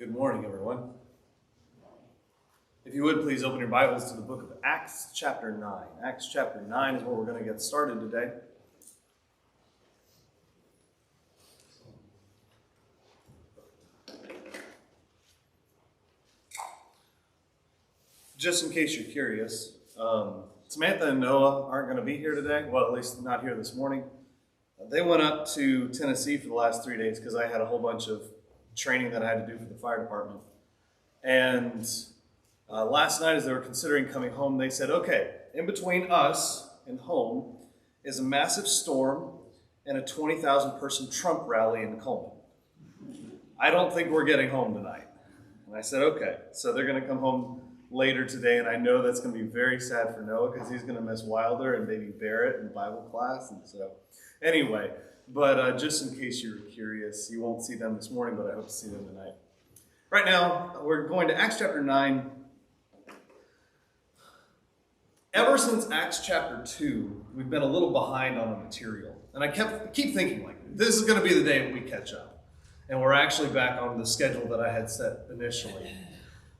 Good morning, everyone. If you would, please open your Bibles to the book of Acts chapter 9. Acts chapter 9 is where we're going to get started today. Just in case you're curious, Samantha and Noah aren't going to be here today. Well, at least not here this morning. They went up to Tennessee for the last 3 days because I had a whole bunch of training that I had to do for the fire department. And last night, as they were considering coming home, they said, okay, in between us and home is a massive storm and a 20,000 person Trump rally in Coleman. I don't think we're getting home tonight. And I said, okay. So they're going to come home later today, and I know that's going to be very sad for Noah because he's going to miss Wilder and baby Barrett in Bible class. And so anyway, but just in case you're curious, you won't see them this morning, but I hope to see them tonight. Right now, we're going to Acts chapter 9. Ever since Acts chapter 2, we've been a little behind on the material. And I keep thinking, like, this is going to be the day that we catch up. And we're actually back on the schedule that I had set initially.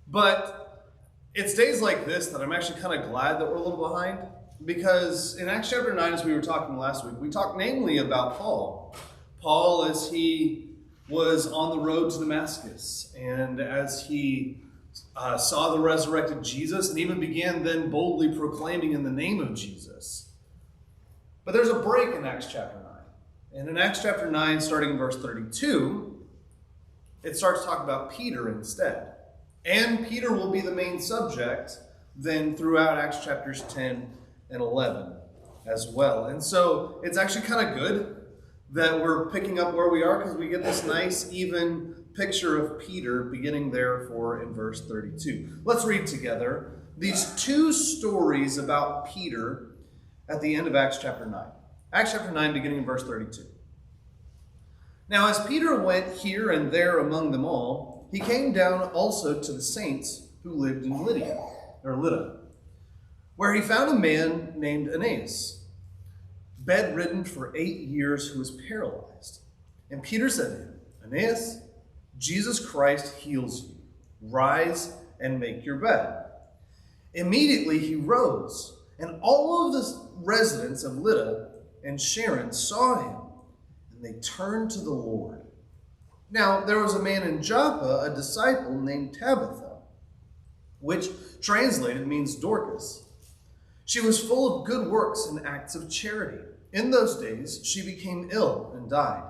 But it's days like this that I'm actually kind of glad that we're a little behind. Because in Acts chapter 9, as we were talking last week, we talked namely about Paul. Paul as he was on the road to Damascus, and as he saw the resurrected Jesus, and even began then boldly proclaiming in the name of Jesus. But there's a break in Acts chapter 9. And in Acts chapter 9, starting in verse 32, it starts talking about Peter instead. And Peter will be the main subject then throughout Acts chapters 10 and 11 as well. And so it's actually kind of good that we're picking up where we are because we get this nice even picture of Peter beginning therefore in verse 32. Let's read together these two stories about Peter at the end of Acts chapter 9. Acts chapter 9 beginning in verse 32. Now as Peter went here and there among them all, he came down also to the saints who lived in Lydda, where he found a man named Aeneas, bedridden for 8 years, who was paralyzed. And Peter said to him, Aeneas, Jesus Christ heals you. Rise and make your bed. Immediately he rose, and all of the residents of Lydda and Sharon saw him, and they turned to the Lord. Now there was a man in Joppa, a disciple named Tabitha, which translated means Dorcas. She was full of good works and acts of charity. In those days she became ill and died.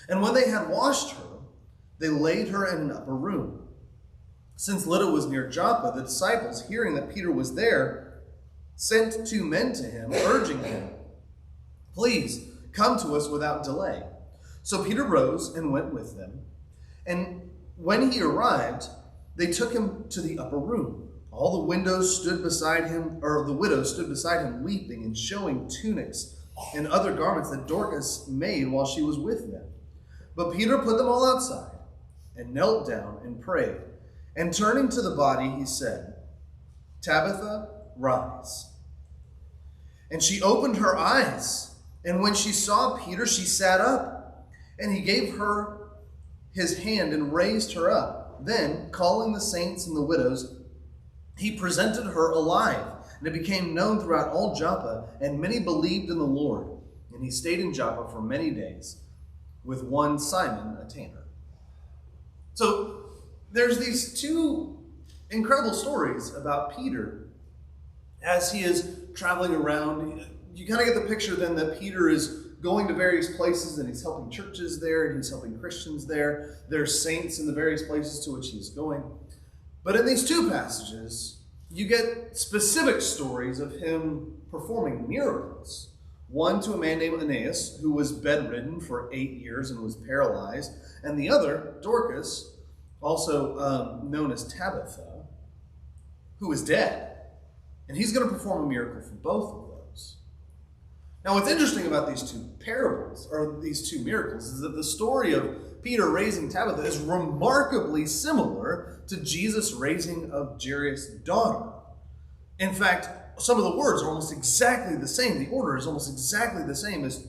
And when they had washed her, they laid her in an upper room. Since Lydda was near Joppa, the disciples, hearing that Peter was there, sent 2 men to him, urging him, please come to us without delay. So Peter rose and went with them. And when he arrived, they took him to the upper room. All the widows stood beside him, weeping and showing tunics and other garments that Dorcas made while she was with them. But Peter put them all outside and knelt down and prayed. And turning to the body, he said, Tabitha, rise. And she opened her eyes. And when she saw Peter, she sat up. And he gave her his hand and raised her up. Then, calling the saints and the widows, he presented her alive, and it became known throughout all Joppa, and many believed in the Lord. And he stayed in Joppa for many days with one Simon, a tanner. So there's these two incredible stories about Peter as he is traveling around. You kind of get the picture then that Peter is going to various places, and he's helping churches there, and he's helping Christians there. There's saints in the various places to which he's going. But in these two passages, you get specific stories of him performing miracles. One to a man named Aeneas, who was bedridden for 8 years and was paralyzed. And the other, Dorcas, also known as Tabitha, who was dead. And he's going to perform a miracle for both of those. Now, what's interesting about these two parables, or these two miracles, is that the story of Peter raising Tabitha is remarkably similar to Jesus' raising of Jairus' daughter. In fact, some of the words are almost exactly the same. The order is almost exactly the same as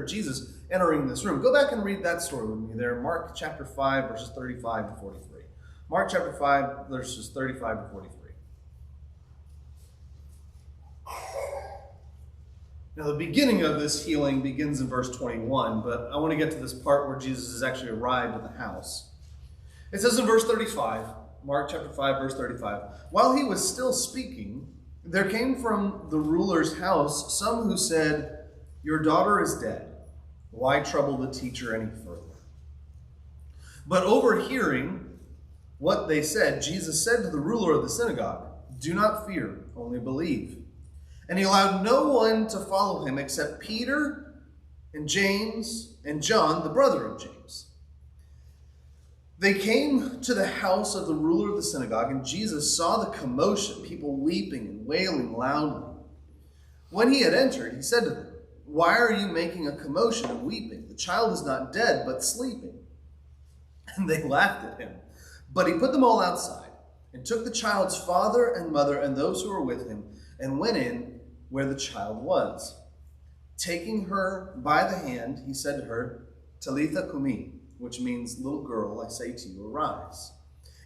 Jesus entering this room. Go back and read that story with me there. Mark chapter 5, verses 35 to 43. Mark chapter 5, verses 35 to 43. Now, the beginning of this healing begins in verse 21, but I want to get to this part where Jesus has actually arrived at the house. It says in verse 35, Mark chapter 5, verse 35, while he was still speaking, there came from the ruler's house some who said, "Your daughter is dead. Why trouble the teacher any further?" But overhearing what they said, Jesus said to the ruler of the synagogue, "Do not fear, only believe." And he allowed no one to follow him except Peter and James and John, the brother of James. They came to the house of the ruler of the synagogue, and Jesus saw the commotion, people weeping and wailing loudly. When he had entered, he said to them, "Why are you making a commotion and weeping? The child is not dead, but sleeping." And they laughed at him. But he put them all outside, and took the child's father and mother and those who were with him, and went in where the child was. Taking her by the hand, he said to her, "Talitha kumi," which means, "Little girl, I say to you, arise."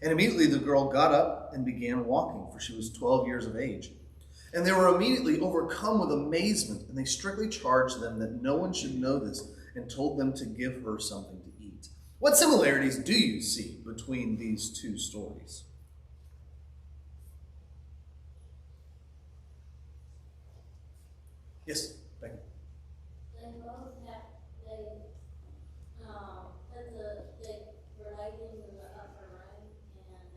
And immediately the girl got up and began walking, for she was 12 years of age. And they were immediately overcome with amazement, and they strictly charged them that no one should know this, and told them to give her something to eat. What similarities do you see between these two stories? Yes, Becky. They both have, they related in the upper room, and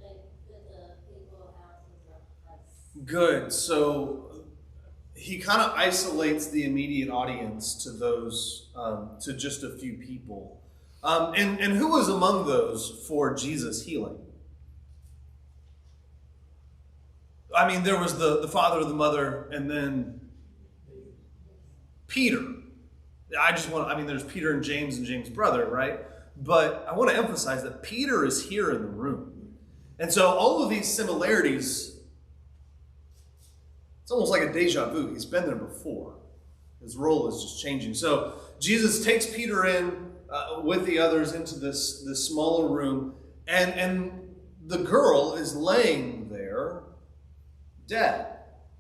they put the people houses up. Good. So he kind of isolates the immediate audience to those, to just a few people. And who was among those for Jesus' healing? I mean, there was the father, the mother, and then Peter. There's Peter and James' brother, right? But I want to emphasize that Peter is here in the room. And so all of these similarities, it's almost like a deja vu. He's been there before. His role is just changing. So Jesus takes Peter in with the others into this smaller room, and the girl is laying there dead,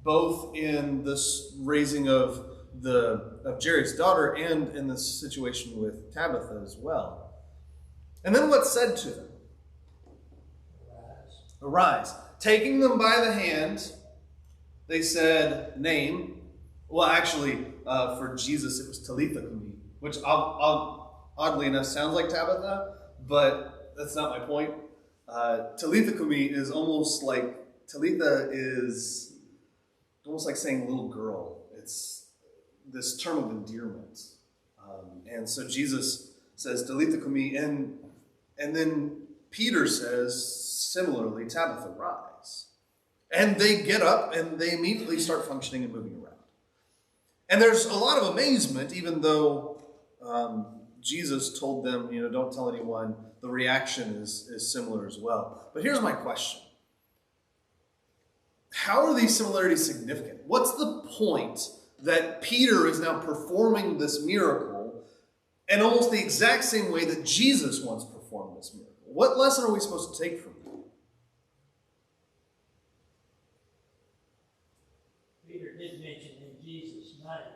both in this raising of Jairus' daughter and in this situation with Tabitha as well. And then what's said to them? Arise. Taking them by the hand, they said, name. Well, actually, for Jesus, it was Talitha kumi, which oddly enough sounds like Tabitha, but that's not my point. Talitha kumi is almost like, Talitha is almost like saying little girl. It's this term of endearment. And so Jesus says, Talitha kumi, and then Peter says, similarly, Tabitha, rise. And they get up and they immediately start functioning and moving around. And there's a lot of amazement, even though Jesus told them, don't tell anyone. The reaction is similar as well. But here's my question. How are these similarities significant? What's the point that Peter is now performing this miracle in almost the exact same way that Jesus once performed this miracle? What lesson are we supposed to take from it? Peter did mention in Jesus' name.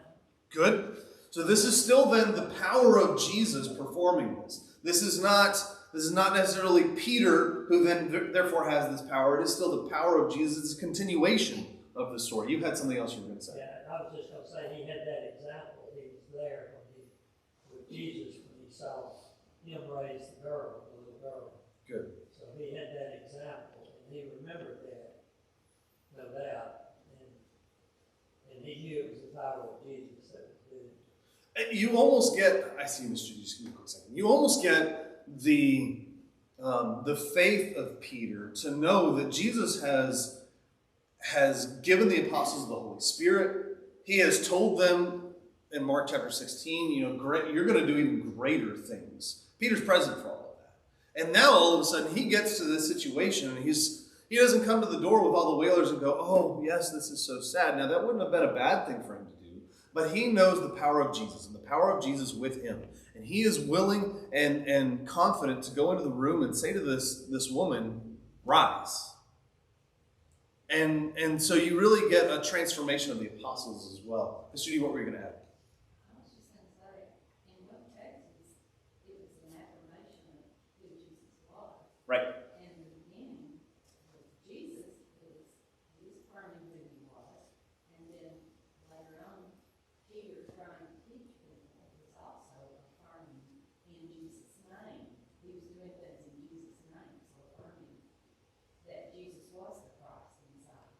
Good. So this is still then the power of Jesus performing this. This is not necessarily Peter who then therefore has this power. It is still the power of Jesus. It's a continuation of the story. You had something else you were going to say. Yeah, I was just going to say he had that example. He was there with Jesus when he saw him raise the little girl. Good. So he had that example, and he remembered that, no doubt. And he knew it was the power of Jesus that was doing it. You almost get, I see Mr. Just give me a quick second. You almost get the faith of Peter to know that Jesus has given the apostles the Holy Spirit. He has told them in Mark chapter 16, you're going to do even greater things. Peter's present for all of that. And now all of a sudden he gets to this situation and he doesn't come to the door with all the wailers and go, oh, yes, this is so sad. Now that wouldn't have been a bad thing for him to do. but he knows the power of Jesus and the power of Jesus with him. And he is willing and confident to go into the room and say to this woman, rise. And so you really get a transformation of the apostles as well. Ms. Judy, what were you going to add? I was just gonna say, in both cases, it was an affirmation of who Jesus was. Right. In the beginning, with Jesus, he was affirming who he was, and then later on, Peter trying to teach people was also affirming in Jesus' name. He was doing things in Jesus' name, so affirming that Jesus was the Christ inside.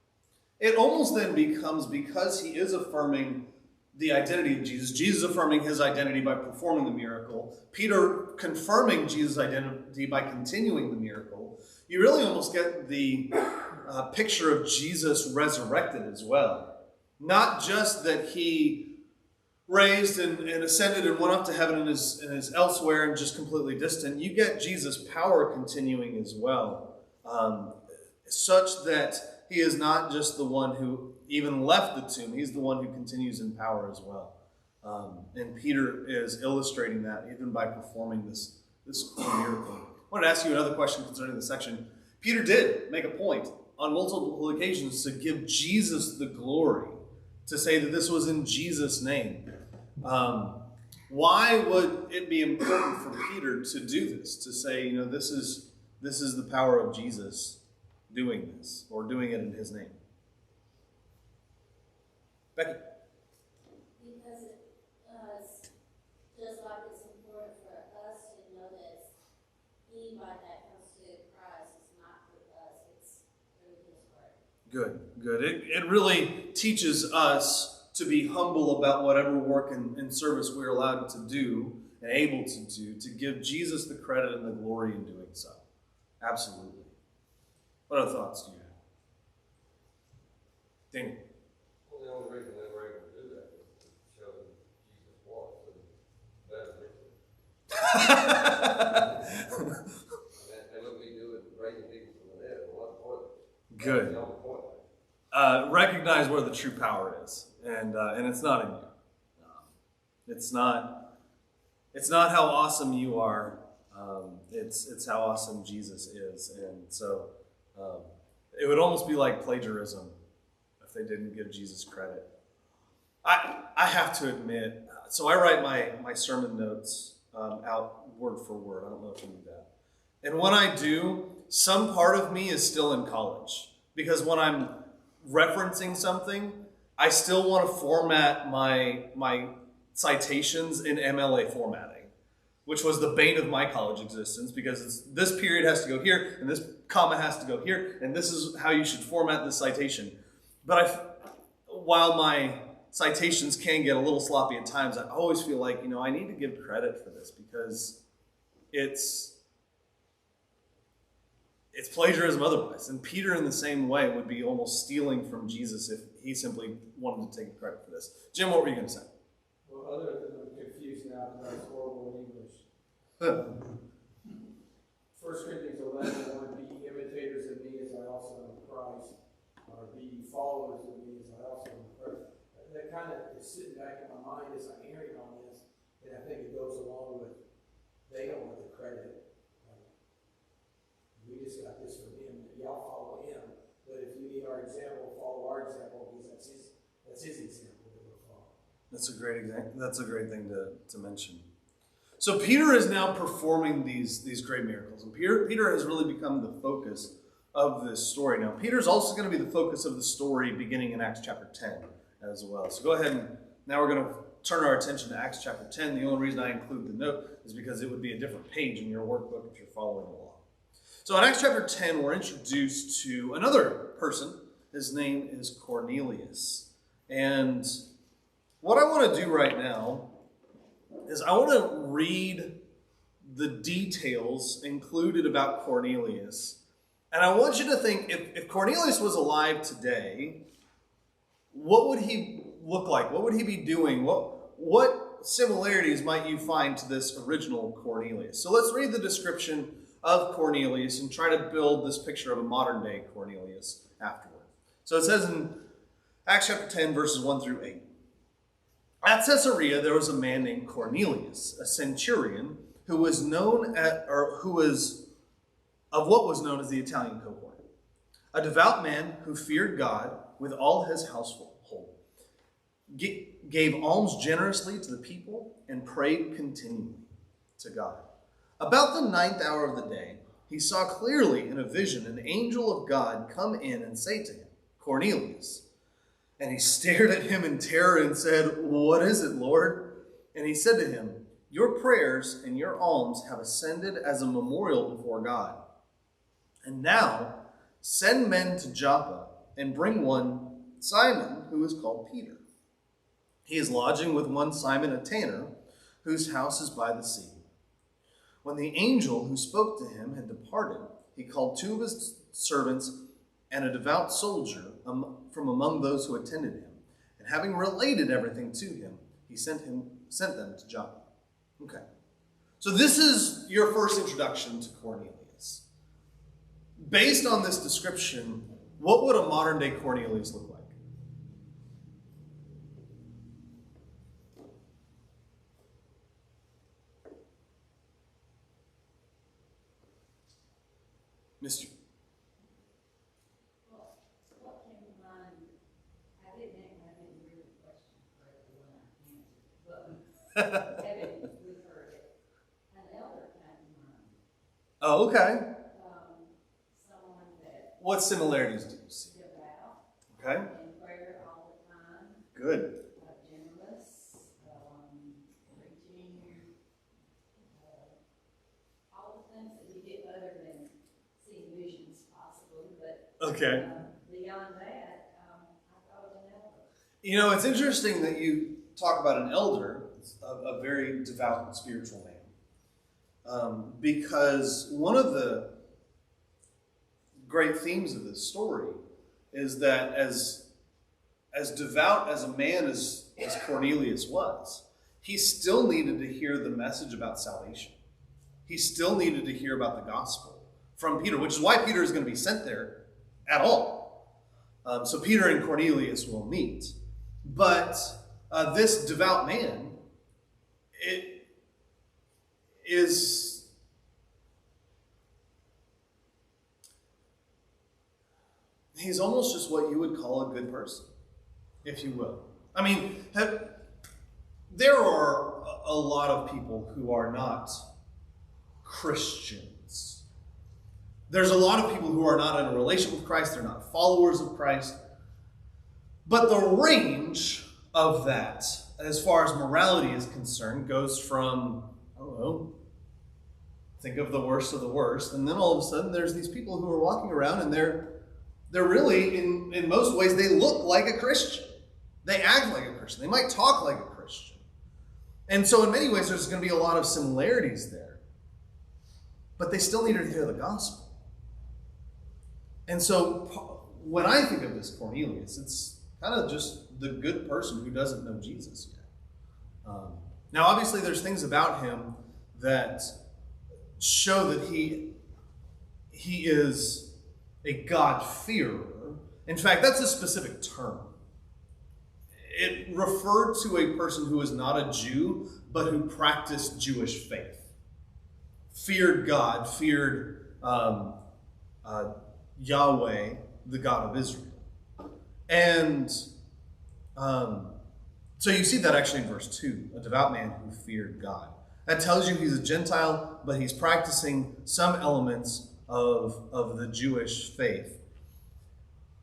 It almost then becomes, because he is affirming the identity of Jesus, Jesus affirming his identity by performing the miracle, Peter confirming Jesus' identity by continuing the miracle, you really almost get the picture of Jesus resurrected as well. Not just that he raised and ascended and went up to heaven and is elsewhere and just completely distant. You get Jesus' power continuing as well, such that he is not just the one who even left the tomb. He's the one who continues in power as well. And Peter is illustrating that even by performing this miracle. I wanted to ask you another question concerning this section. Peter did make a point on multiple occasions to give Jesus the glory, to say that this was in Jesus' name. Why would it be important for Peter to do this? To say, this is the power of Jesus doing this, or doing it in his name? Becky? Because it's just like it's important for us to know that anybody that comes to Christ is not through us, it's through his word. Good. It really teaches us to be humble about whatever work and service we're allowed to do and able to do, to give Jesus the credit and the glory in doing so. Absolutely. What other thoughts do you have? Daniel? Well, the only reason they were able to do that was to show that Jesus was the better. And look, we do it, raising people from the dead. What point? Good. That's the only point. Recognize where the true power is, and it's not in you. It's not how awesome you are. It's how awesome Jesus is, and so it would almost be like plagiarism if they didn't give Jesus credit. I have to admit, so I write my sermon notes out word for word. I don't know if you do that. And when I do, some part of me is still in college, because when I'm referencing something, I still want to format my citations in MLA formatting, which was the bane of my college existence, because this period has to go here, and this comma has to go here, and this is how you should format this citation. But while my citations can get a little sloppy at times, I always feel like, I need to give credit for this, because it's plagiarism otherwise. And Peter, in the same way, would be almost stealing from Jesus if he simply wanted to take credit for this. Jim, what were you going to say? Well, other than I'm confused now because I was horrible in English. 1 Corinthians 11:1, be imitators of me as I also am of Christ, or be followers of me as I also am of Christ. That kind of is sitting back in my mind as I'm hearing all this, and I think it goes along with they don't want the credit. We just got this from him. Y'all follow him, but if you need our example, follow our example, because that's his example that we're following. That's a great example. That's a great thing to mention. So Peter is now performing these great miracles, and Peter has really become the focus of this story. Now, Peter's also going to be the focus of the story beginning in Acts chapter 10 as well. So go ahead, and now we're going to turn our attention to Acts chapter 10. The only reason I include the note is because it would be a different page in your workbook if you're following along. So in Acts chapter 10, we're introduced to another person. His name is Cornelius. And what I want to do right now is I want to read the details included about Cornelius. And I want you to think, if Cornelius was alive today, what would he look like? What would he be doing? What similarities might you find to this original Cornelius? So let's read the description of Cornelius and try to build this picture of a modern day Cornelius afterward. So it says in Acts chapter 10, verses 1 through 8. At Caesarea, there was a man named Cornelius, a centurion, who was of what was known as the Italian cohort, a devout man who feared God with all his household, gave alms generously to the people, and prayed continually to God. About the 9th hour of the day, he saw clearly in a vision an angel of God come in and say to him, Cornelius. And he stared at him in terror and said, What is it, Lord? And he said to him, Your prayers and your alms have ascended as a memorial before God. And now send men to Joppa and bring one Simon, who is called Peter. He is lodging with one Simon, a tanner, whose house is by the sea. When the angel who spoke to him had departed, he called 2 of his servants and a devout soldier from among those who attended him. And having related everything to him, he sent them to Joppa. Okay. So this is your first introduction to Cornelius. Based on this description, what would a modern day Cornelius look like? Mr. Well, what came to mind, I didn't read the question correctly when I answered it, but having reheard it, an elder came to mind. Oh, okay. Someone that What similarities do you see? devout, Okay. in prayer all the time, Good. generous, preaching, all the things that he did other than seeing visions possibly, but Okay. beyond that, I thought of an elder. You know, it's interesting that you talk about an elder, a very devout and spiritual man. Because one of the great themes of this story is that as devout as a man as Cornelius was, he still needed to hear the message about salvation. He still needed to hear about the gospel from Peter, which is why Peter is going to be sent there at all. So Peter and Cornelius will meet. But this devout man, he's almost just what you would call a good person, if you will. I mean, there are a lot of people who are not Christians. There's a lot of people who are not in a relationship with Christ. They're not followers of Christ. But the range of that, as far as morality is concerned, goes from, I don't know, think of the worst of the worst, and then all of a sudden there's these people who are walking around and they're really, in most ways, they look like a Christian. They act like a Christian. They might talk like a Christian. And so in many ways, there's going to be a lot of similarities there. But they still need to hear the gospel. And so when I think of this Cornelius, it's kind of just the good person who doesn't know Jesus yet. Now, obviously, there's things about him that show that he is a God-fearer. In fact, that's a specific term. It referred to a person who was not a Jew, but who practiced Jewish faith. Feared God, feared Yahweh, the God of Israel. And so you see that actually in verse 2, a devout man who feared God. That tells you he's a Gentile, but he's practicing some elements of the Jewish faith.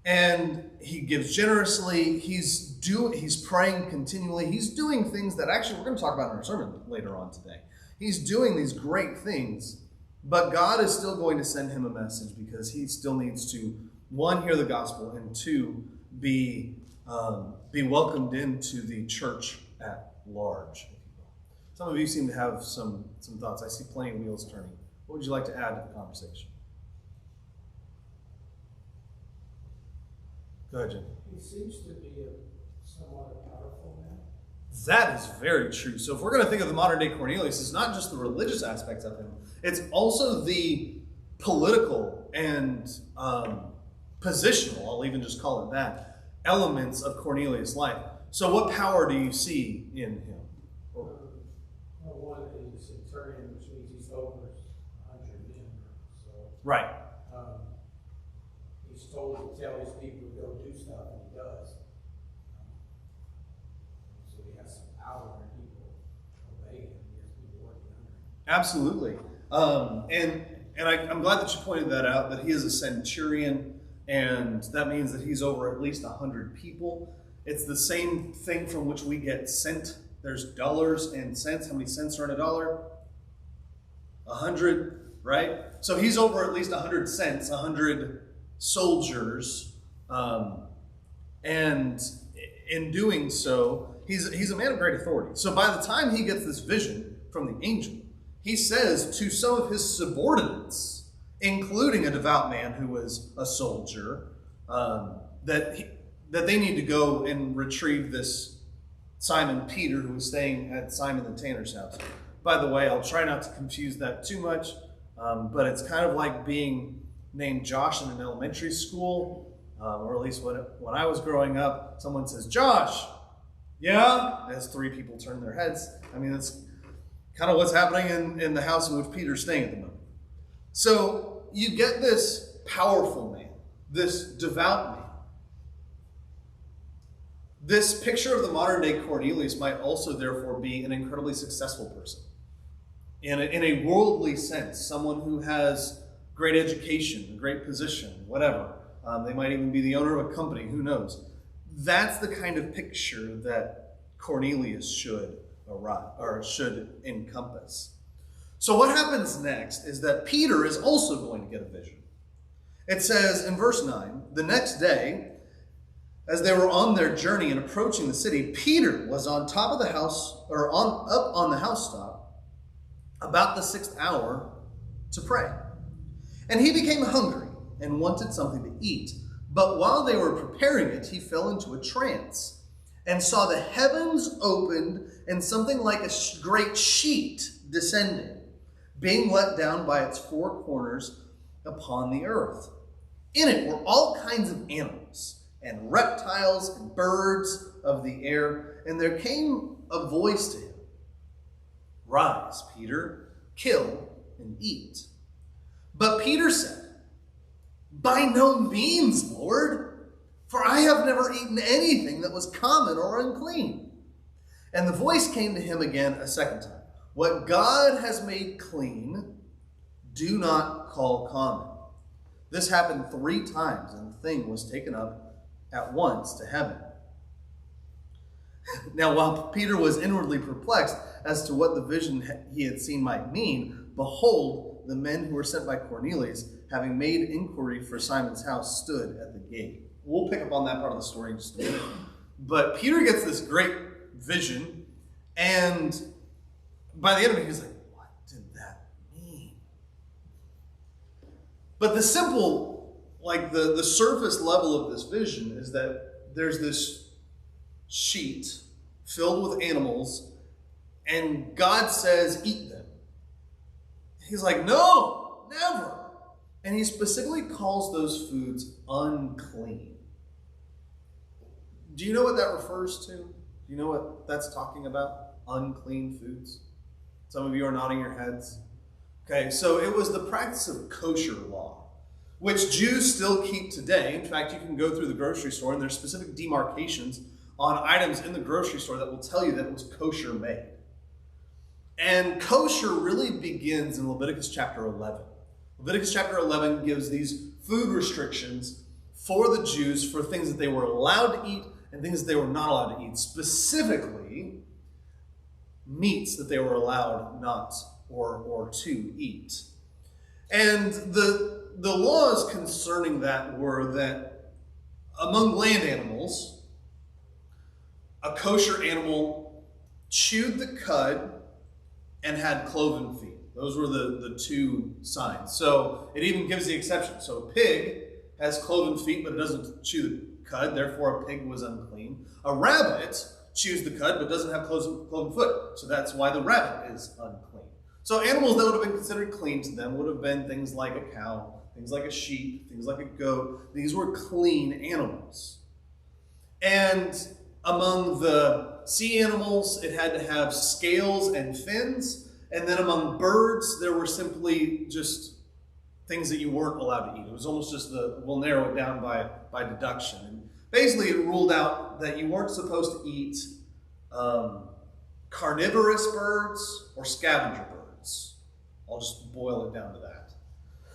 And he gives generously, he's praying continually, he's doing things that actually we're going to talk about in our sermon later on today. He's doing these great things, but God is still going to send him a message because he still needs to, 1, hear the gospel, and 2, be welcomed into the church at large. Some of you seem to have some thoughts. I see plenty of wheels turning. What would you like to add to the conversation? Go ahead, Jim. He seems to be a somewhat powerful man. That is very true. So if we're going to think of the modern day Cornelius, it's not just the religious aspects of him. It's also the political and positional, I'll even just call it that, elements of Cornelius' life. So what power do you see in him? Well, one is a centurion, which means he's over 100 men, so. Right. He's told to tell his people to go do stuff, and he does. So he has some power, and people obey him. He has people working under him. Absolutely. I'm glad that you pointed that out, that he is a centurion, and that means that he's over at least 100 people. It's the same thing from which we get cent. There's dollars and cents. How many cents are in a dollar? 100, right? So he's over at least 100 cents, 100 soldiers. And in doing so, he's a man of great authority. So by the time he gets this vision from the angel, he says to some of his subordinates, including a devout man who was a soldier, that they need to go and retrieve this Simon Peter who was staying at Simon the tanner's house. By the way, I'll try not to confuse that too much, but it's kind of like being named Josh in an elementary school, or at least when I was growing up, someone says, Josh, yeah? As 3 people turn their heads. I mean, that's kind of what's happening in the house in which Peter's staying at the moment. So you get this powerful man, this devout man. This picture of the modern day Cornelius might also therefore be an incredibly successful person. In a worldly sense, someone who has great education, a great position, whatever. They might even be the owner of a company, who knows. That's the kind of picture that Cornelius should encompass. So what happens next is that Peter is also going to get a vision. It says in verse 9, the next day, as they were on their journey and approaching the city, Peter was on top of the house, or up on the housetop, about the 6th hour to pray. And he became hungry and wanted something to eat. But while they were preparing it, he fell into a trance and saw the heavens opened and something like a great sheet descending, being let down by its 4 corners upon the earth. In it were all kinds of animals and reptiles and birds of the air. And there came a voice to him, "Rise, Peter, kill and eat." But Peter said, "By no means, Lord, for I have never eaten anything that was common or unclean." And the voice came to him again a second time. "What God has made clean, do not call common." This happened 3 times, and the thing was taken up at once to heaven. Now, while Peter was inwardly perplexed as to what the vision he had seen might mean, behold, the men who were sent by Cornelius, having made inquiry for Simon's house, stood at the gate. We'll pick up on that part of the story in just a minute. But Peter gets this great vision, and by the end of it, he's like, what did that mean? But the simple, like the surface level of this vision is that there's this sheet filled with animals, and God says, eat them. He's like, no, never. And he specifically calls those foods unclean. Do you know what that refers to? Do you know what that's talking about? Unclean foods? Some of you are nodding your heads. Okay, so it was the practice of kosher law, which Jews still keep today. In fact, you can go through the grocery store and there's specific demarcations on items in the grocery store that will tell you that it was kosher made. And kosher really begins in Leviticus chapter 11. Leviticus chapter 11 gives these food restrictions for the Jews for things that they were allowed to eat and things that they were not allowed to eat. Specifically, meats that they were allowed not or to eat. And the laws concerning that were that among land animals, a kosher animal chewed the cud and had cloven feet. Those were the 2 signs. So it even gives the exception. So a pig has cloven feet, but it doesn't chew the cud, therefore a pig was unclean. A rabbit chews the cud, but doesn't have cloven foot. So that's why the rabbit is unclean. So animals that would have been considered clean to them would have been things like a cow, things like a sheep, things like a goat. These were clean animals. And Among the sea animals, it had to have scales and fins. And then among birds, there were simply just things that you weren't allowed to eat. It was almost just we'll narrow it down by deduction. And basically, it ruled out that you weren't supposed to eat carnivorous birds or scavenger birds. I'll just boil it down to that.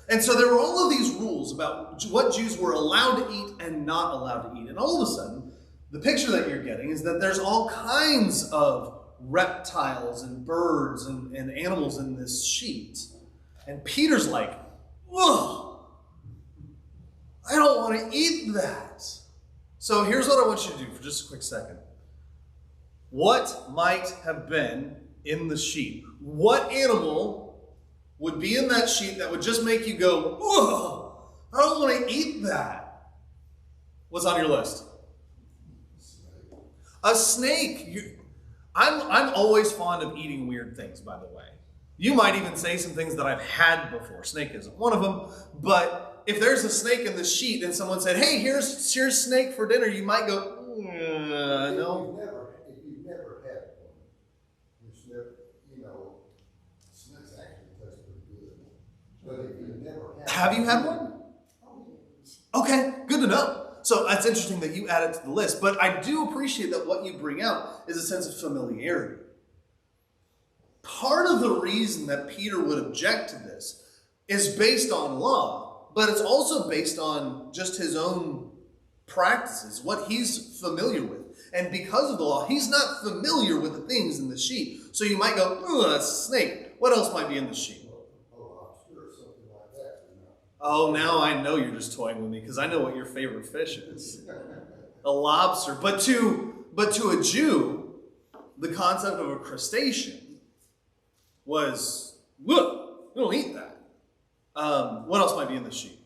And so there were all of these rules about what Jews were allowed to eat and not allowed to eat. And all of a sudden, the picture that you're getting is that there's all kinds of reptiles and birds and animals in this sheet. And Peter's like, whoa, I don't want to eat that. So here's what I want you to do for just a quick second. What might have been in the sheet? What animal would be in that sheet that would just make you go, whoa, I don't want to eat that? What's on your list? A snake. I'm always fond of eating weird things, by the way. You might even say some things that I've had before. Snake isn't one of them. But if there's a snake in the sheet and someone said, hey, here's snake for dinner, you might go, no. If you've never had one, it's never, snakes actually taste pretty good. But if you've never had Have you had one? Okay, good to know. So that's interesting that you add it to the list. But I do appreciate that what you bring out is a sense of familiarity. Part of the reason that Peter would object to this is based on law, but it's also based on just his own practices, what he's familiar with. And because of the law, he's not familiar with the things in the sheet. So you might go, ooh, a snake. What else might be in the sheet? lobster or something like that. Oh, now I know you're just toying with me because I know what your favorite fish is. A lobster. But to a Jew, the concept of a crustacean was, look, we don't eat that. What else might be in the sheet?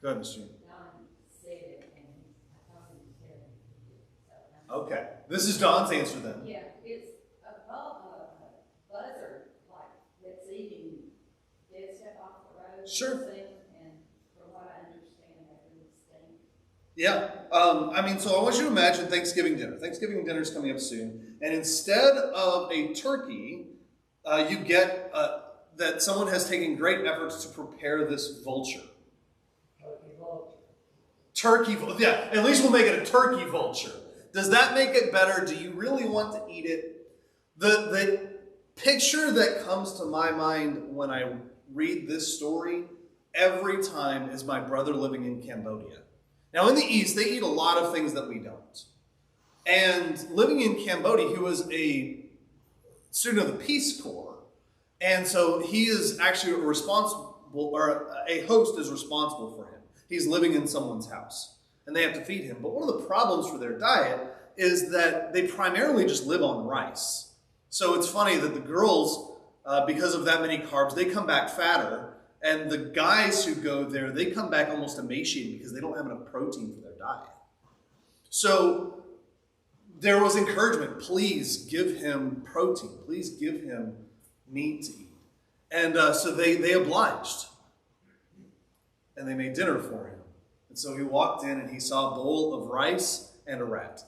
Go ahead, Mr. Jean. Don said it, and I thought he said it. Okay. This is Don's answer then. Yeah, it's a buzzard, like, that's eating dead stuff off the road. Sure. And from what I understand, that would stink. Yeah. So I want you to imagine Thanksgiving dinner. Thanksgiving dinner is coming up soon. And instead of a turkey, you get that someone has taken great efforts to prepare this vulture. Turkey vulture. Yeah, at least we'll make it a turkey vulture. Does that make it better? Do you really want to eat it? The picture that comes to my mind when I read this story every time is my brother living in Cambodia. Now, in the East, they eat a lot of things that we don't. And living in Cambodia, he was a student of the Peace Corps. And so he is actually responsible, or a host is responsible for him. He's living in someone's house, and they have to feed him. But one of the problems for their diet is that they primarily just live on rice. So it's funny that the girls, because of that many carbs, they come back fatter. And the guys who go there, they come back almost emaciated because they don't have enough protein for their diet. So there was encouragement. Please give him protein. Please give him meat to eat. And so they obliged. And they made dinner for him. And so he walked in and he saw a bowl of rice and a rat.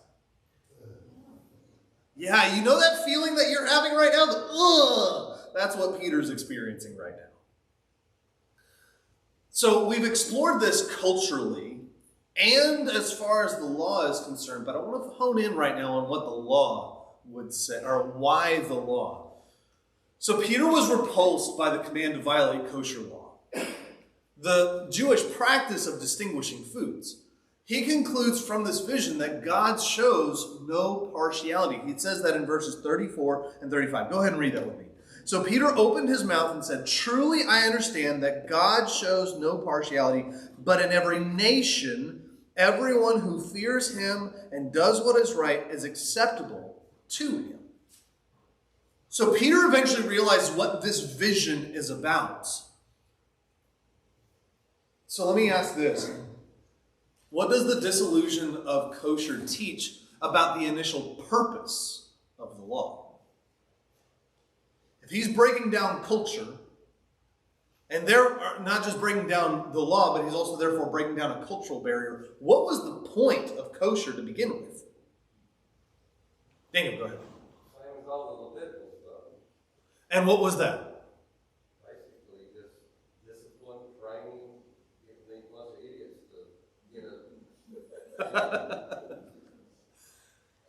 Yeah, you know that feeling that you're having right now? Ugh! That's what Peter's experiencing right now. So we've explored this culturally and as far as the law is concerned, but I want to hone in right now on what the law would say, or why the law. So Peter was repulsed by the command to violate kosher law, the Jewish practice of distinguishing foods. He concludes from this vision that God shows no partiality. He says that in verses 34 and 35. Go ahead and read that with me. So Peter opened his mouth and said, "Truly I understand that God shows no partiality, but in every nation, everyone who fears him and does what is right is acceptable to him." So Peter eventually realized what this vision is about. So let me ask this. What does the dissolution of kosher teach about the initial purpose of the law? If he's breaking down culture, And they're not just breaking down the law, but he's also therefore breaking down a cultural barrier. What was the point of kosher to begin with? Daniel, go ahead. Same as all the Levitical stuff. And what was that? Basically, just discipline, training, getting a bunch of idiots to get a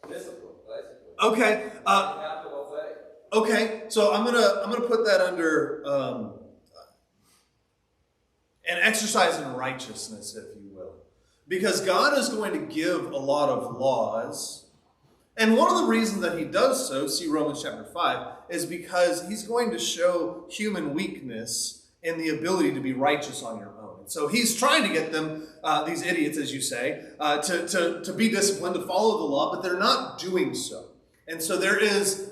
discipline, basically. Okay. You have to obey. Okay. So I'm gonna put that under an exercise in righteousness, if you will, because God is going to give a lot of laws. And one of the reasons that he does so, see Romans chapter 5, is because he's going to show human weakness in the ability to be righteous on your own. So he's trying to get them, these idiots, as you say, to be disciplined, to follow the law, but they're not doing so. And so there is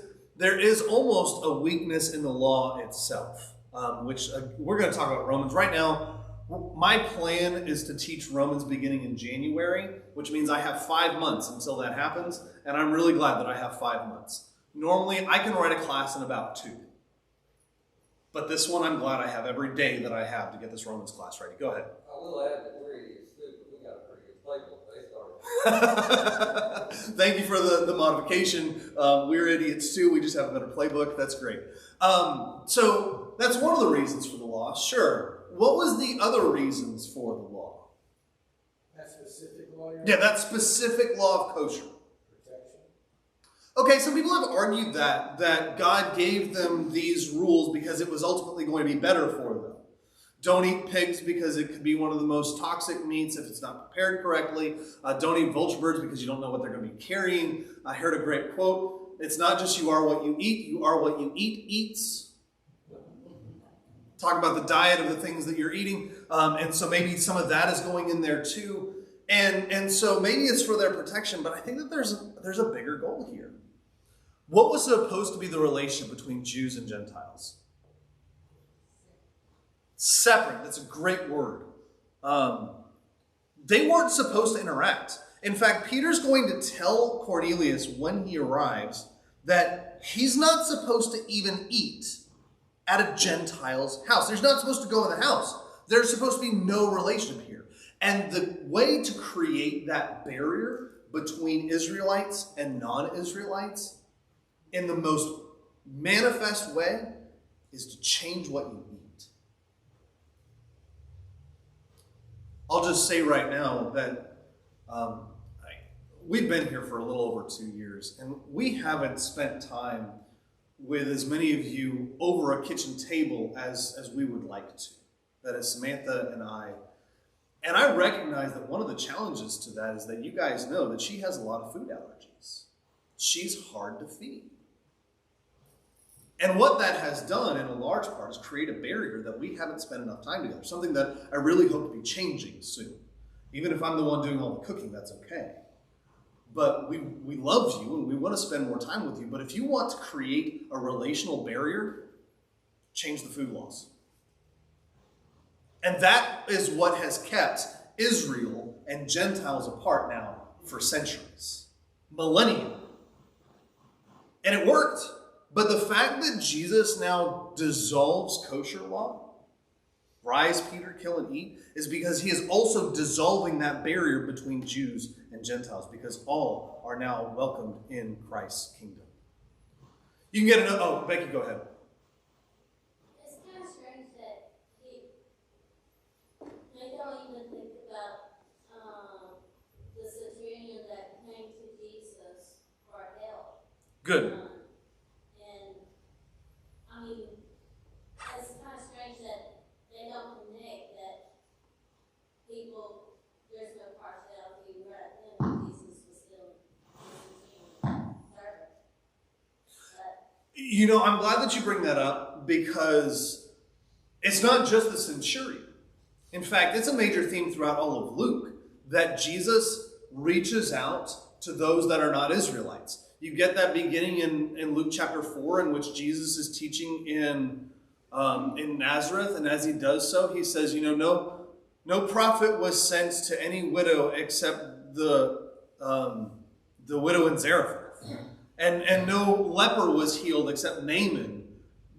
almost a weakness in the law itself, which we're going to talk about Romans right now. My plan is to teach Romans beginning in January, which means I have 5 months until that happens, and I'm really glad that I have 5 months. Normally, I can write a class in about 2. But this one, I'm glad I have every day that I have to get this Romans class ready. Go ahead. I will add that we're idiots too, but we got a pretty good playbook. They started. Thank you for the modification. We're idiots too. We just have a better playbook. That's great. So that's one of the reasons for the law. Sure. What was the other reasons for the law? That specific law? Yeah, that specific law of kosher. Protection. Okay, some people have argued that God gave them these rules because it was ultimately going to be better for them. Don't eat pigs because it could be one of the most toxic meats if it's not prepared correctly. Don't eat vulture birds because you don't know what they're going to be carrying. I heard a great quote. It's not just you are what you eat, you are what you eat eats. Talk about the diet of the things that you're eating. And so maybe some of that is going in there too. And so maybe it's for their protection, but I think that there's a bigger goal here. What was supposed to be the relationship between Jews and Gentiles? Separate. That's a great word. They weren't supposed to interact. In fact, Peter's going to tell Cornelius when he arrives that he's not supposed to even eat at a Gentile's house. They're not supposed to go in the house. There's supposed to be no relationship here. And the way to create that barrier between Israelites and non-Israelites in the most manifest way is to change what you eat. I'll just say right now that we've been here for a little over 2 years, and we haven't spent time with as many of you over a kitchen table as we would like to. That is Samantha and I. And I recognize that one of the challenges to that is that you guys know that she has a lot of food allergies. She's hard to feed. And what that has done in a large part is create a barrier that we haven't spent enough time together. Something that I really hope to be changing soon. Even if I'm the one doing all the cooking, that's okay. But we love you and we want to spend more time with you. But if you want to create a relational barrier, change the food laws. And that is what has kept Israel and Gentiles apart now for centuries, millennia. And it worked. But the fact that Jesus now dissolves kosher law, rise, Peter, kill, and eat, is because he is also dissolving that barrier between Jews and Gentiles, because all are now welcomed in Christ's kingdom. You can get another. Oh, Becky, go ahead. It's kind of strange that they don't even think about the centurion that came to Jesus for help. Good. And I mean, it's kind of strange that they don't connect that people, there's no partiality right then. Jesus was still a centurion servant. But You know, I'm glad that you bring that up, because it's not just the centurion. In fact, it's a major theme throughout all of Luke that Jesus reaches out to those that are not Israelites. You get that beginning in Luke chapter 4, in which Jesus is teaching in Nazareth, and as he does so, he says, no prophet was sent to any widow except the widow in Zarephath, and no leper was healed except Naaman,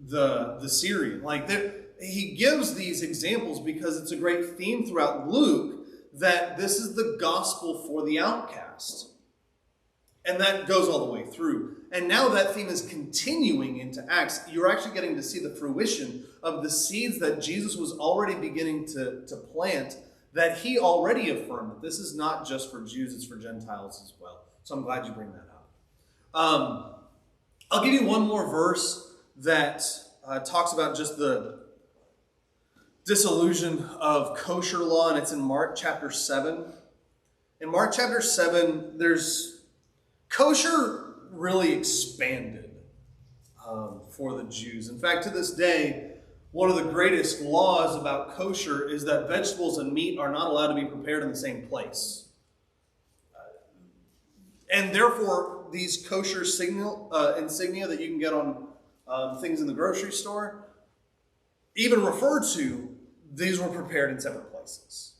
the Syrian. Like he gives these examples because it's a great theme throughout Luke that this is the gospel for the outcast. And that goes all the way through. And now that theme is continuing into Acts. You're actually getting to see the fruition of the seeds that Jesus was already beginning to plant, that he already affirmed that this is not just for Jews, it's for Gentiles as well. So I'm glad you bring that up. I'll give you one more verse that talks about just the disillusion of kosher law, and it's in Mark chapter 7. In Mark chapter 7, there's kosher really expanded for the Jews. In fact, to this day, one of the greatest laws about kosher is that vegetables and meat are not allowed to be prepared in the same place. And therefore, these kosher insignia that you can get on things in the grocery store, even referred to, these were prepared in separate places.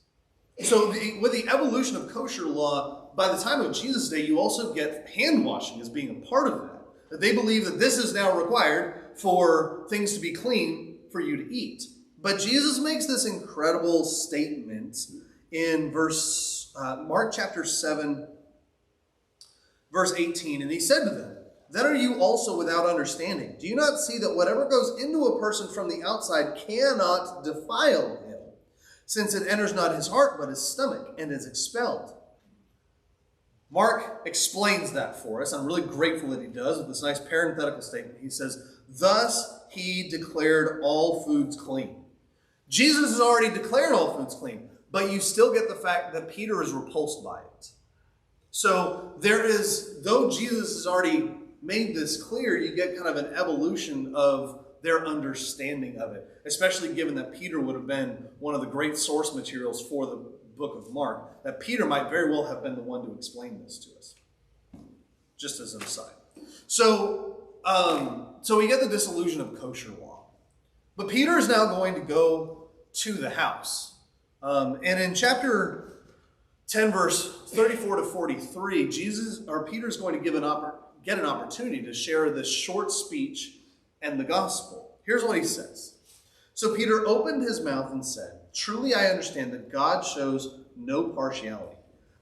So with the evolution of kosher law, by the time of Jesus' day, you also get hand washing as being a part of that. That they believe that this is now required for things to be clean for you to eat. But Jesus makes this incredible statement in Mark chapter 7, verse 18. And he said to them, "Then are you also without understanding? Do you not see that whatever goes into a person from the outside cannot defile him, since it enters not his heart but his stomach and is expelled?" Mark explains that for us. I'm really grateful that he does with this nice parenthetical statement. He says, "Thus he declared all foods clean." Jesus has already declared all foods clean, but you still get the fact that Peter is repulsed by it. So there is, though Jesus has already made this clear, you get kind of an evolution of their understanding of it, especially given that Peter would have been one of the great source materials for the book of Mark, that Peter might very well have been the one to explain this to us, just as an aside. So we get the disillusion of kosher law. But Peter is now going to go to the house. And in chapter 10, verse 34 to 43, Peter's going to get an opportunity to share this short speech and the gospel. Here's what he says. "So Peter opened his mouth and said, 'Truly I understand that God shows no partiality.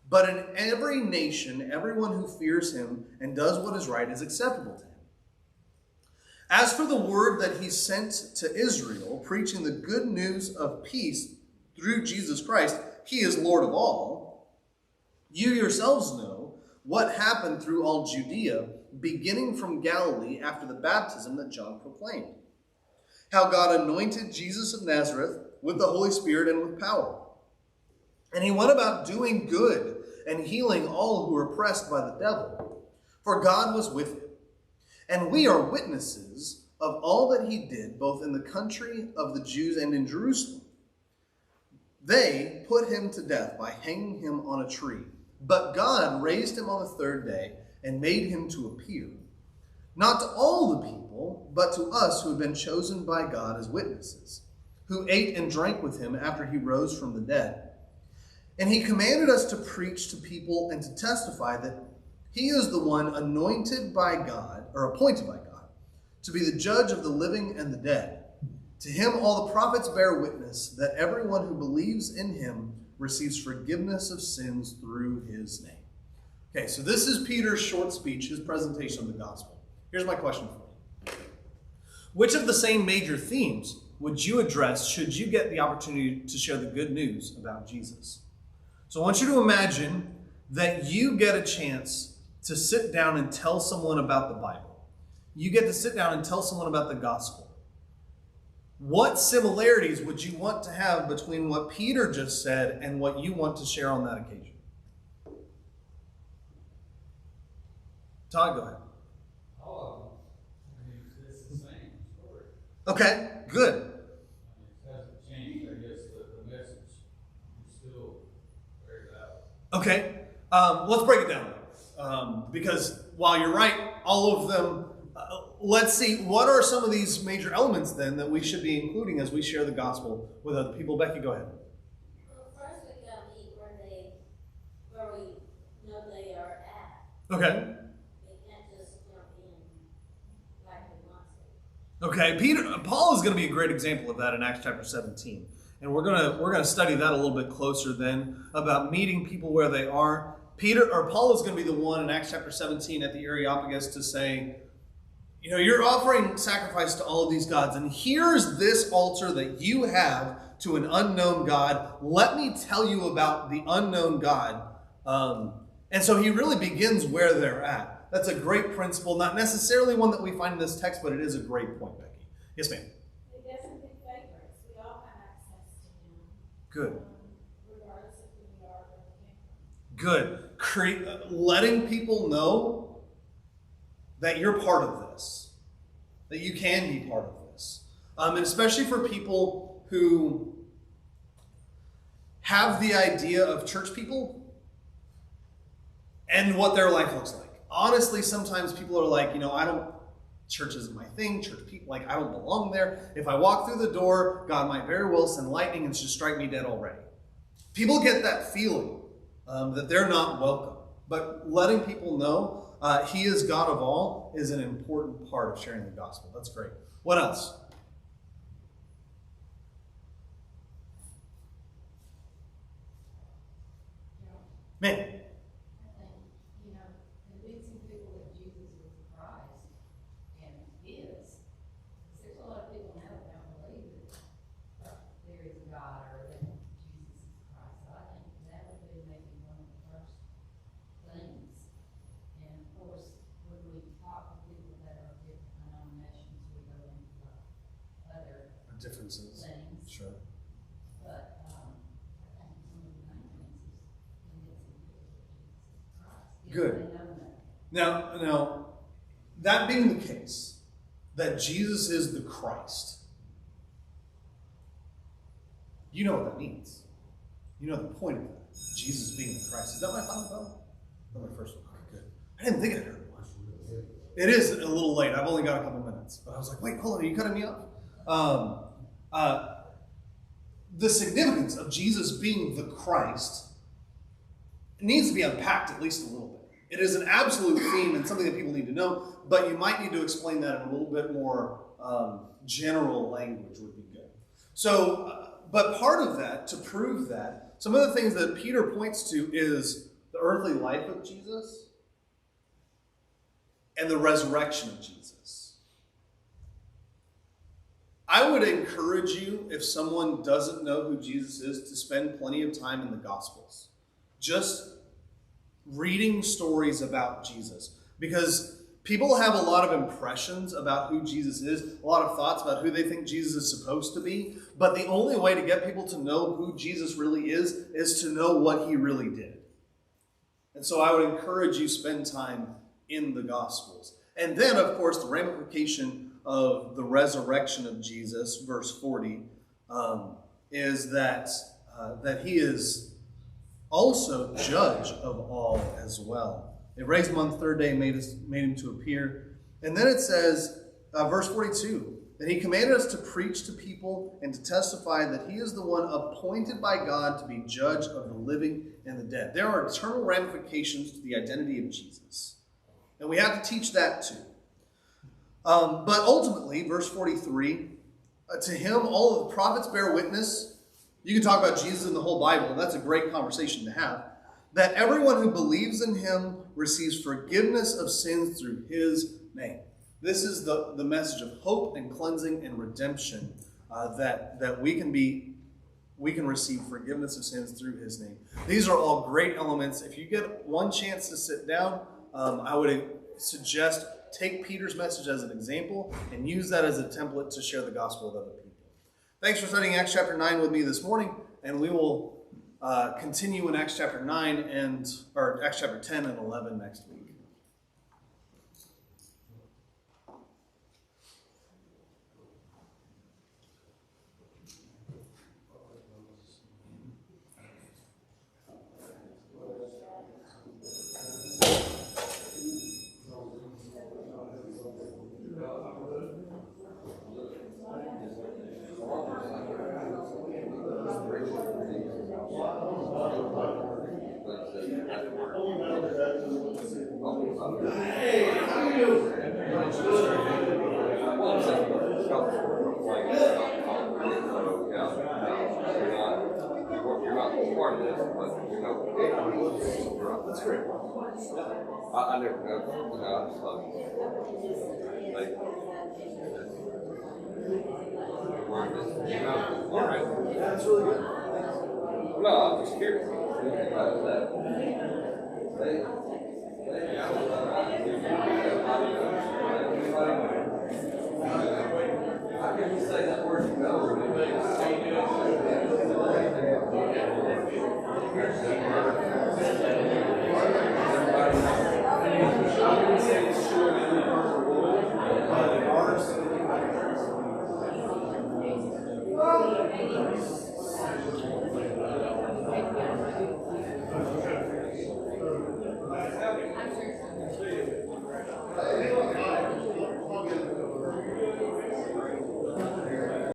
But in every nation, everyone who fears him and does what is right is acceptable to him. As for the word that he sent to Israel, preaching the good news of peace through Jesus Christ, he is Lord of all. You yourselves know what happened through all Judea, beginning from Galilee after the baptism that John proclaimed. How God anointed Jesus of Nazareth with the Holy Spirit and with power. And he went about doing good and healing all who were oppressed by the devil, for God was with him. And we are witnesses of all that he did, both in the country of the Jews and in Jerusalem. They put him to death by hanging him on a tree. But God raised him on the third day and made him to appear, not to all the people, but to us who had been chosen by God as witnesses, who ate and drank with him after he rose from the dead. And he commanded us to preach to people and to testify that he is the one anointed by God, or appointed by God, to be the judge of the living and the dead. To him all the prophets bear witness that everyone who believes in him receives forgiveness of sins through his name." Okay, so this is Peter's short speech, his presentation of the gospel. Here's my question for you. Which of the same major themes would you address should you get the opportunity to share the good news about Jesus? So I want you to imagine that you get a chance to sit down and tell someone about the Bible. You get to sit down and tell someone about the gospel. What similarities would you want to have between what Peter just said and what you want to share on that occasion? Todd, go ahead. All of them. I mean, it's the same story. Okay, good. I mean, it hasn't changed. I guess the message is still very valid. Okay, let's break it down. Because while you're right, all of them, let's see, what are some of these major elements then that we should be including as we share the gospel with other people? Becky, go ahead. Well, first we gotta meet where we know they are at. Okay. They can't just jump in like we want to. Okay, Paul is going to be a great example of that in Acts chapter 17. And we're gonna study that a little bit closer then about meeting people where they are. Paul is going to be the one in Acts chapter 17 at the Areopagus to say, you're offering sacrifice to all of these gods, and here's this altar that you have to an unknown God. Let me tell you about the unknown God. And so he really begins where they're at. That's a great principle, not necessarily one that we find in this text, but it is a great point, Becky. Yes, ma'am. He doesn't pick favorites. We all have access to him. Good. Regardless of who we are or where we came from. Good. Letting people know that you're part of this, that you can be part of this. And especially for people who have the idea of church people and what their life looks like. Honestly, sometimes people are like, church isn't my thing, church people, I don't belong there. If I walk through the door, God might very well send lightning and just strike me dead already. People get that feeling that they're not welcome. But letting people know he is God of all is an important part of sharing the gospel. That's great. What else? Man. I think, convincing people that Jesus is the Christ and is, because there's a lot of people now that don't believe that there is a God or that Jesus is the Christ. So I think that would be maybe one of the first things. And of course, when we talk to people that are of different denominations, we go into other Differences. things. Sure. But I think one of the main things is convincing people that Jesus is the Christ. Good. They know that. Now, that being the case, that Jesus is the Christ, you know what that means. You know the point of that. Jesus being the Christ. Is that my final thought? Or my first one? Okay, good. I didn't think I heard one. It is a little late. I've only got a couple minutes. But I was like, wait, hold on. Are you cutting me off? The significance of Jesus being the Christ needs to be unpacked at least a little bit. It is an absolute theme and something that people need to know, but you might need to explain that in a little bit more general language would be good. So, but part of that, to prove that, some of the things that Peter points to is the earthly life of Jesus and the resurrection of Jesus. I would encourage you, if someone doesn't know who Jesus is, to spend plenty of time in the Gospels. Just reading stories about Jesus. Because people have a lot of impressions about who Jesus is, a lot of thoughts about who they think Jesus is supposed to be. But the only way to get people to know who Jesus really is to know what he really did. And so I would encourage you spend time in the Gospels. And then, of course, the ramification of the resurrection of Jesus, verse 40, is that he is also judge of all as well. They raised him on the third day and made him to appear. And then it says, verse 42, that he commanded us to preach to people and to testify that he is the one appointed by God to be judge of the living and the dead. There are eternal ramifications to the identity of Jesus. And we have to teach that too. But ultimately, verse 43, to him all of the prophets bear witness. You can talk about Jesus in the whole Bible, and that's a great conversation to have. That everyone who believes in him receives forgiveness of sins through his name. This is the message of hope and cleansing and redemption, that we can receive forgiveness of sins through his name. These are all great elements. If you get one chance to sit down, I would suggest take Peter's message as an example and use that as a template to share the gospel with other people. Thanks for studying Acts chapter 9 with me this morning, and we will continue in Acts chapter 9 or Acts chapter 10 and 11 next week. Hey, how you doing? couple complaints about concrete, so, yeah, you're not part of this, but, you know. That's great. I never know, you know, I just thought, like, you know, all right. That's really good. No, I'm just curious. About that. How can you say that word? No.